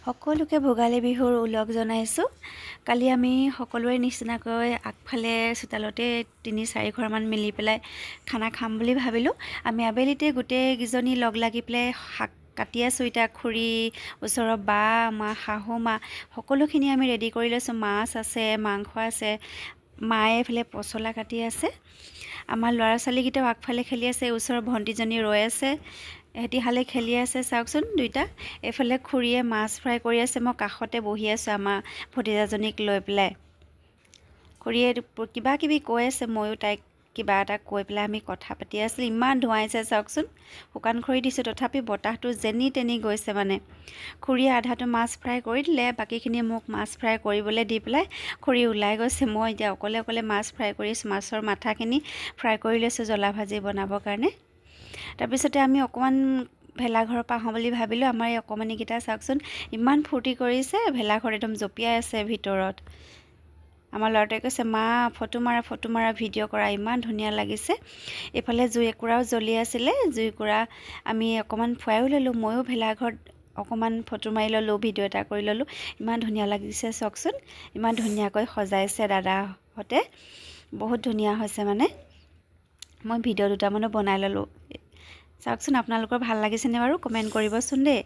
সকলোকে ভোগালী বিহুৰ ওলগ জনাইছোঁ। কালি আমি সকলোৰে নিচিনাকৈ আগফালে চোতালতে ৩-৪ ঘৰমান মিলি পেলাই খানা খাম বুলি ভাবিলোঁ। আমি আবেলিতে গোটেইকেইজনী লগ লাগি পেলাই শাক কাটি আছোঁ। এতিয়া খুৰী, ওচৰৰ বা, মা, শাহু মা সকলোখিনি আমি ৰেডি কৰি লৈছোঁ। মাছ আছে, মাংস আছে, মায়ে এইফালে পচলা কাটি আছে। আমাৰ ল'ৰা ছোৱালীকেইটাও আগফালে খেলি আছে, ওচৰৰ ভণ্টিজনী ৰৈ আছে, এহেঁতি হালে খেলি আছে। চাওকচোন দুইটা। এইফালে খুৰীয়ে মাছ ফ্ৰাই কৰি আছে, মই কাষতে বহি আছোঁ আমাৰ ভতিজাজনীক লৈ পেলাই। খুৰীয়ে কিবা কিবি কৈ আছে, ময়ো তাইক কিবা এটা কৈ পেলাই আমি কথা পাতি আছিলোঁ। ইমান ধুৱাইছে চাওকচোন। শুকান খৰি দিছোঁ, তথাপি বতাহটো যেনি তেনি গৈছে মানে। খুৰীয়ে আধাটো মাছ ফ্ৰাই কৰি দিলে, বাকীখিনি মোক মাছ ফ্ৰাই কৰিবলৈ দি পেলাই খুৰী ওলাই গৈছে। মই এতিয়া অকলে অকলে মাছ ফ্ৰাই কৰি আছোঁ। মাছৰ মাথাখিনি ফ্ৰাই কৰি লৈছোঁ জ্বলা ভাজি বনাবৰ কাৰণে। তাৰপিছতে আমি অকণমান ভেলাঘৰৰ পৰা আহোঁ বুলি ভাবিলোঁ। আমাৰ এই অকণমানিকেইটা চাওকচোন ইমান ফূৰ্তি কৰিছে, ভেলাঘৰ একদম জঁপিয়াই আছে ভিতৰত। আমাৰ ল'ৰাটোৱে কৈছে, মা ফটো মাৰা, ভিডিঅ' কৰা, ইমান ধুনীয়া লাগিছে। এইফালে জুই একুৰাও জ্বলি আছিলে, জুইকুৰা আমি অকণমান ফুৱাইও ল'লোঁ। ময়ো ভেলাঘৰত অকণমান ফটো মাৰি ল'লোঁ, ভিডিঅ' এটা কৰি ল'লোঁ। ইমান ধুনীয়া লাগিছে চাওকচোন, ইমান ধুনীয়াকৈ সজাইছে দাদাহঁতে, বহুত ধুনীয়া হৈছে মানে। মই ভিডিঅ' দুটামানো বনাই ল'লোঁ। চাওকচোন আপোনালোকৰ ভাল লাগিছেনে বাৰু, কমেণ্ট কৰিবচোন দেই।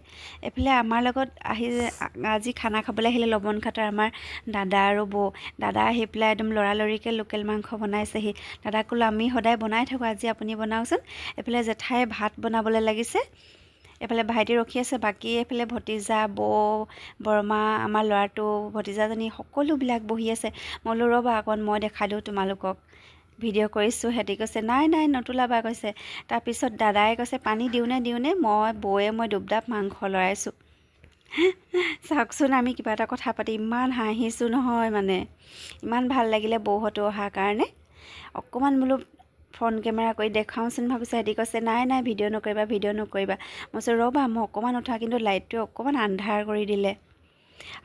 এইফালে আমাৰ লগত আজি খানা খাবলৈ আহিলে লবণ খাটৰ আমাৰ দাদা আৰু বৌ। দাদা আহি পেলাই একদম লৰালৰিকৈ লোকেল মাংস বনাইছেহি। দাদাক ক'লোঁ আমি সদায় বনাই থাকোঁ, আজি আপুনি বনাওকচোন। এইফালে জেঠাই ভাত বনাবলৈ লাগিছে, এইফালে ভাইটি ৰখি আছে, বাকী এইফালে ভতিজা, বৌ, বৰমা, আমাৰ ল'ৰাটো, ভতিজাজনী সকলোবিলাক বহি আছে। মই বোলো ৰ'বা অকণ মই দেখাই দিওঁ তোমালোকক, ভিডিঅ' কৰিছোঁ। সিহঁতি কৈছে নাই নতোলাবা কৈছে। তাৰপিছত দাদাই কৈছে পানী দিওঁনে, মই দুবদাব মাংস লৰাইছোঁ। চাওকচোন আমি কিবা এটা কথা পাতি ইমান হাঁহিছোঁ নহয় মানে, ইমান ভাল লাগিলে বৌহঁতো অহাৰ কাৰণে। অকণমান বোলো ফ্ৰণ্ট কেমেৰা কৰি দেখাওঁচোন ভাবিছে। সিহঁতি কৈছে নাই ভিডিঅ' নকৰিবা। মই কৈছোঁ ৰ'বা মই অকণমান উঠা, কিন্তু লাইটটোৱে অকণমান আন্ধাৰ কৰি দিলে।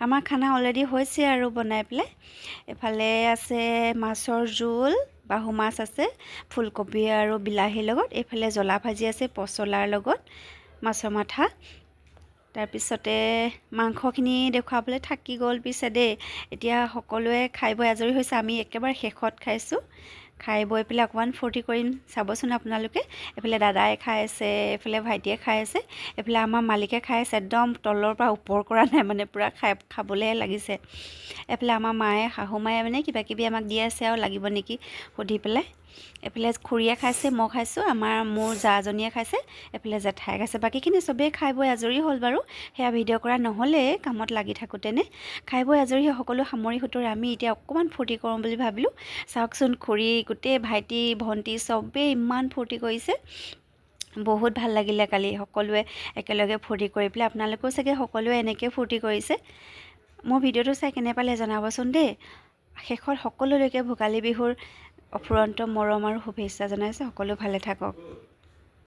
আমাৰ খানা অলৰেডি হৈছে আৰু বনাই পেলাই। এফালে আছে মাছৰ জোল, বাহু মাছ আছে ফুলকবি আৰু বিলাহীৰ লগত। এইফালে জ্বলা ভাজি আছে পচলাৰ লগত, মাছৰ মাথা। তাৰপিছতে মাংসখিনি দেখুৱাবলৈ থাকি গ'ল পিছে দেই। এতিয়া সকলোৱে খাই বৈ আজৰি হৈছে, আমি একেবাৰে শেষত খাইছোঁ। খাই বৈ পেলাই অকণমান ফূৰ্তি কৰিম, চাবচোন আপোনালোকে। এইফালে দাদাই খাই আছে, এইফালে ভাইটিয়ে খাই আছে, এইফালে আমাৰ মালিকে খাই আছে। একদম তলৰ পৰা ওপৰ কৰা নাই মানে, পূৰা খাবলৈহে লাগিছে। এইফালে আমাৰ মায়ে, শাহু মায়ে মানে কিবা কিবি আমাক দি আছে আৰু লাগিব নেকি সুধি পেলাই। এইফালে খুৰীয়ে খাইছে, মই খাইছোঁ, মোৰ জাজনীয়ে খাইছে, এইফালে জেঠাই খাইছে। বাকীখিনি চবেই খাই বৈ আজৰি হ'ল বাৰু, সেয়া ভিডিঅ' কৰা নহ'লে কামত লাগি থাকোঁতেনে। খাই বৈ আজৰি সকলো সামৰি সুতৰি আমি এতিয়া অকণমান ফূৰ্তি কৰোঁ বুলি ভাবিলোঁ। চাওকচোন খুৰী, গোটেই ভাইটি ভণ্টি চবেই ইমান ফূৰ্তি কৰিছে। বহুত ভাল লাগিলে কালি সকলোৱে একেলগে ফূৰ্তি কৰি পেলাই। আপোনালোকেও চাগে সকলোৱে এনেকৈ ফূৰ্তি কৰিছে। মোৰ ভিডিঅ'টো চাই কেনে পালে জনাবচোন দেই। শেষত সকলোলৈকে ভোগালী বিহুৰ অফুৰন্ত মৰম আৰু শুভেচ্ছা জনাইছোঁ। সকলো ভালে থাকক।